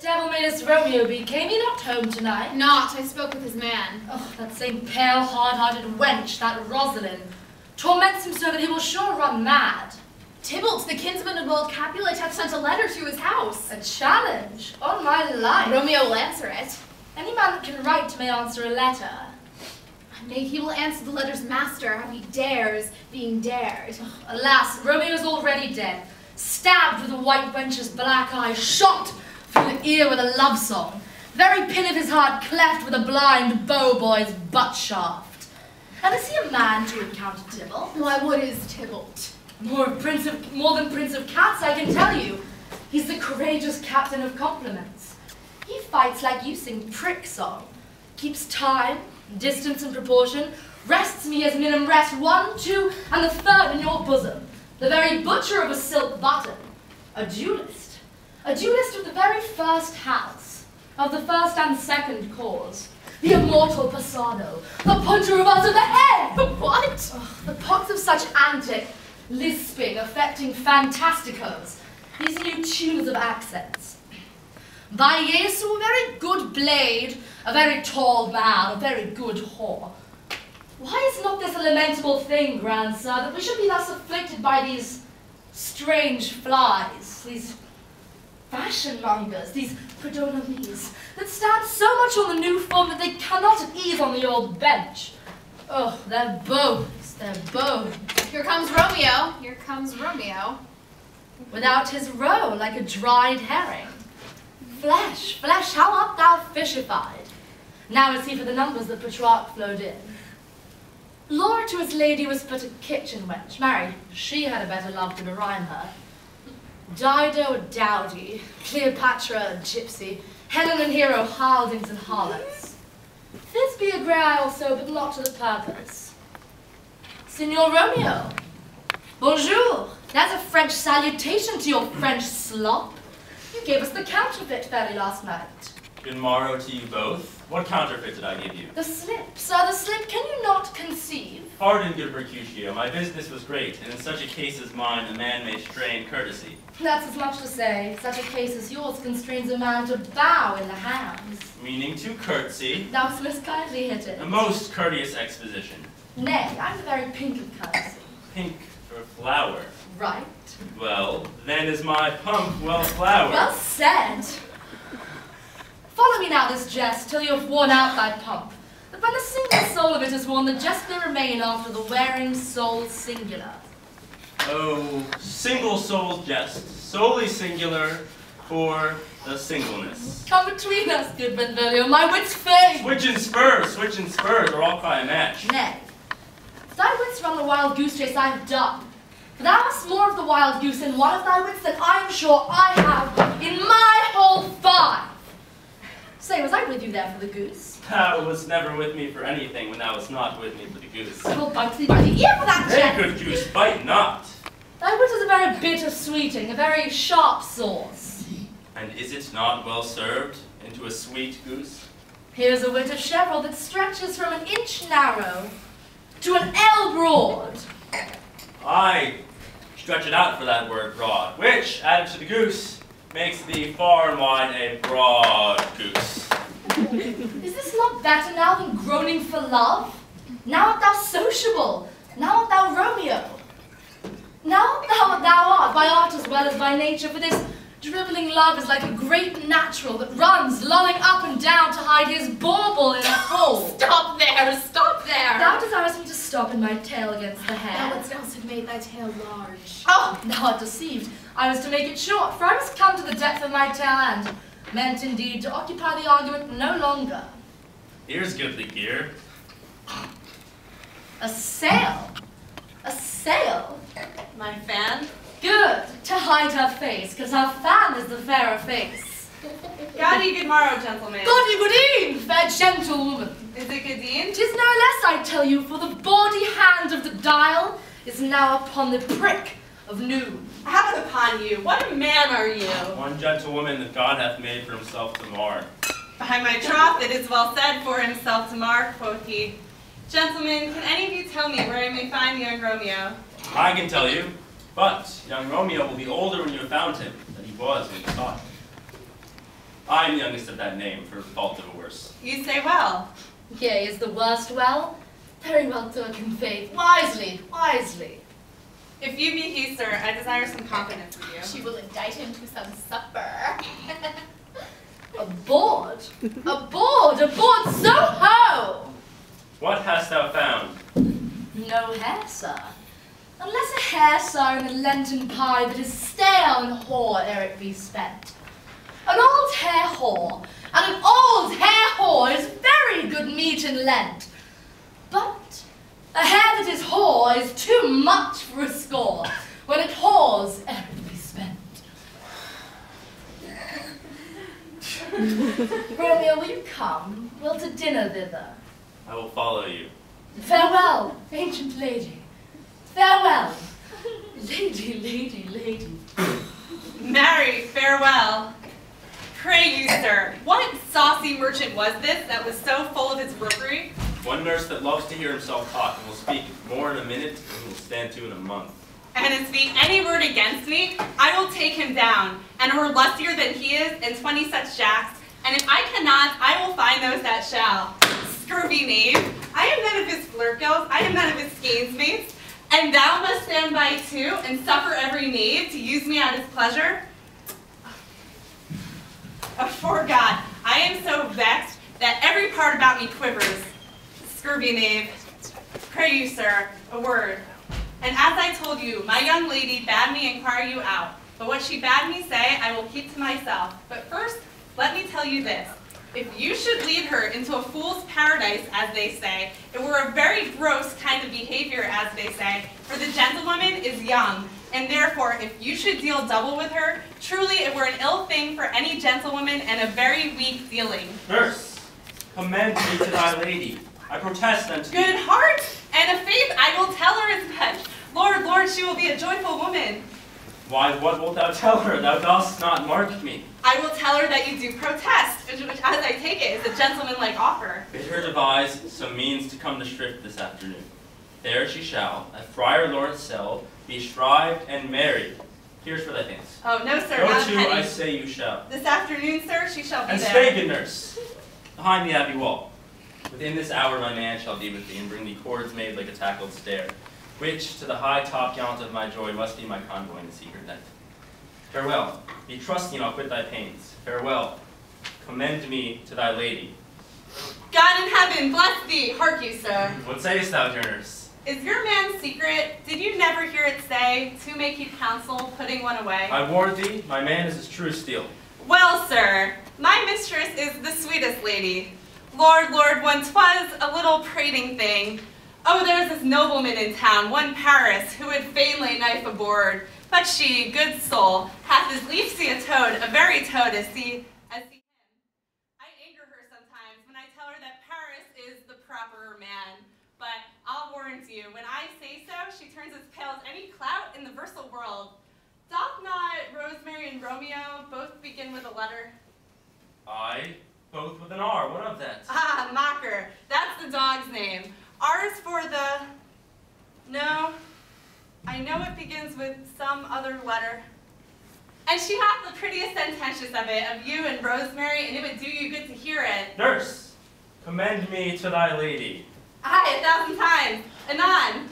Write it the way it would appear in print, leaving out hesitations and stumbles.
devil may this Romeo be? Came he not home tonight? Not. I spoke with his man. Oh, that same pale, hard-hearted wench, that Rosalind, torments him so that he will sure run mad. Tybalt, the kinsman of old Capulet, hath sent a letter to his house. A challenge? On my life. Romeo will answer it. Any man that can write may answer a letter. Nay, he will answer the letter's master, how he dares being dared. Oh, alas, Romeo is already dead, stabbed with a white wench's black eye, shot through the ear with a love song, the very pin of his heart cleft with a blind bow boy's butt shaft. And is he a man to encounter Tybalt? Why, what is Tybalt? More than Prince of Cats, I can tell you. He's the courageous captain of compliments. He fights like you sing prick song, keeps time, distance and proportion, rests me as minim rest 1, 2, and the third in your bosom, the very butcher of a silk button, a duellist of the very first house, of the first and second cause, the immortal passado, the puncher of us of the head. What? Oh, the pox of such antic, lisping, affecting fantasticos, these new tunes of accents. By Jesu, a very good blade, a very tall man, a very good whore. Why is not this a lamentable thing, grandsir, that we should be thus afflicted by these strange flies, these fashion-mongers, these predominates, that stand so much on the new form that they cannot at ease on the old bench? Oh, their bones, their bones. Here comes Romeo. Here comes Romeo. Without his roe, like a dried herring. Flesh, flesh, how art thou fishified? Now is he for the numbers that Petrarch flowed in. Laura to his lady was but a kitchen wench. Marry, she had a better love to berhyme her. Dido a dowdy, Cleopatra a gypsy, Helen and Hero hardings and harlots. Thisbe a grey also, but not to the purpose. Signor Romeo, bonjour. That's a French salutation to your French slop. You gave us the counterfeit very last night. Good morrow to you both. What counterfeit did I give you? The slip, sir, the slip. Can you not conceive? Pardon, good Mercutio. My business was great, and in such a case as mine, a man may strain courtesy. That's as much to say. Such a case as yours constrains a man to bow in the hands. Meaning to curtsy. Thou most kindly hit it. A most courteous exposition. Nay, I'm the very pink of courtesy. Pink for flower. Right. Well, then is my pump well flowered. Well said. Follow me now this jest, till you have worn out thy pump, that when the single soul of it is worn, the jest may remain after the wearing soul singular. Oh, single soul jest, solely singular for the singleness. Come between us, good Benvolio, my wits fail. Switch and spurs, or I'll cry a match. Nay, if thy wits run the wild goose chase I have done, for thou hast more of the wild goose in one of thy wits than I am sure I have in my whole 5. Say, was I with you there for the goose? Thou was never with me for anything when thou was not with me for the goose. I will bite thee by the ear for that Nay, jest. good goose, bite not. Thy wit is a very bitter sweeting, a very sharp sauce. And is it not well served into a sweet goose? Here's a wit of Chevril that stretches from an inch narrow to an ell broad. I stretch it out for that word broad, which, added to the goose, makes thee far and wide a broad goose. Is this not better now than groaning for love? Now art thou sociable, now art thou Romeo. Now thou art, by art as well as by nature, for this dribbling love is like a great natural that runs, lolling up and down to hide his bauble in a hole. Stop there, stop there. Thou desirest me to stop in my tail against the hair. Thou wouldst else have made thy tail large. Oh, thou art deceived. I was to make it short, for I must come to the depth of my tail end, meant indeed to occupy the argument no longer. Here's goodly gear. A sail? A sail? My fan? Good, to hide her face, 'cause her fan is the fairer face. Gaudy, good morrow, gentlemen. Goddy goodeen, fair gentlewoman. Is it goodeen? 'Tis no less, I tell you, for the bawdy hand of the dial is now upon the prick of noon. Have it upon you. What a man are you? One gentlewoman that God hath made for himself to mar. By my troth, it is well said, for himself to mar, quoth he. Gentlemen, can any of you tell me where I may find young Romeo? I can tell you, but young Romeo will be older when you have found him than he was when you saw him. I am youngest of that name, for fault of a worse. You say well. Yea, is the worst well? Very well took in faith. Wisely, wisely. If you be he, sir, I desire some confidence with you. She will indict him to some supper. Aboard? Aboard, aboard, so ho! What hast thou found? No hair, sir. Unless a hair, sir, in a Lenten pie that is stale and hoar ere it be spent. An old hair whore, and an old hair whore is very good meat in Lent. But a hair that is hoar is too much for a score, when it whores ere it be spent. Romeo, will you come? We'll to dinner thither. I will follow you. Farewell, ancient lady. Farewell. Lady, lady, lady. Marry, farewell. Pray you, sir, what saucy merchant was this that was so full of his rookery? One nurse that loves to hear himself talk and will speak more in a minute and will stand to in a month. And speak any word against me, I will take him down, and were lustier than he is, and 20 such jacks, and if I cannot, I will find those that shall. Scurvy knave, I am none of his flirt girls, I am none of his skates mates, and thou must stand by too, and suffer every knave to use me at his pleasure? Before God, I am so vexed that every part about me quivers. Scurvy knave, pray you, sir, a word. And as I told you, my young lady bade me inquire you out, but what she bade me say, I will keep to myself. But first, let me tell you this. If you should lead her into a fool's paradise, as they say, it were a very gross kind of behavior, as they say, for the gentlewoman is young, and therefore, if you should deal double with her, truly it were an ill thing for any gentlewoman and a very weak dealing. Nurse, commend me to thy lady. I protest unto Good heart and a faith, I will tell her as much. Lord, Lord, she will be a joyful woman. Why, what wilt thou tell her? Thou dost not mark me. I will tell her that you do protest, which as I take it, is a gentlemanlike offer. Bid her devise some means to come to shrift this afternoon. There she shall, at Friar Lawrence cell, be shrived and married. Here's for thy things. Oh, no, sir, Go not a to, penny. I say you shall. This afternoon, sir, she shall be And there. stay, good nurse, behind the abbey wall. Within this hour my man shall be with thee, and bring thee cords made like a tackled stair, which to the high top-gallant of my joy must be my convoy in the secret night. Farewell, be trusting I'll quit thy pains. Farewell, commend me to thy lady. God in heaven, bless thee. Hark you, sir. What sayest thou, dear nurse? Is your man secret? Did you never hear it say, to may keep counsel, putting one away? I warn thee, my man is as true as steel. Well, sir, my mistress is the sweetest lady. Lord, Lord, when 'twas a little prating thing. Oh, there's this nobleman in town, one Paris, who would fain lay knife aboard. But she, good soul, hath as lief see a toad, a very toad, as see him. I anger her sometimes when I tell her that Paris is the proper man. But I'll warrant you, when I say so, she turns as pale as any clout in the versal world. Doth not Rosemary and Romeo both begin with a letter? Aye, both with an R. What of that? Ah, mocker. That's the dog's name. R is for the... No. I know it begins with some other letter. And she hath the prettiest sententious of it, of you and Rosemary, and it would do you good to hear it. Nurse, commend me to thy lady. Aye, 1,000 times. Anon.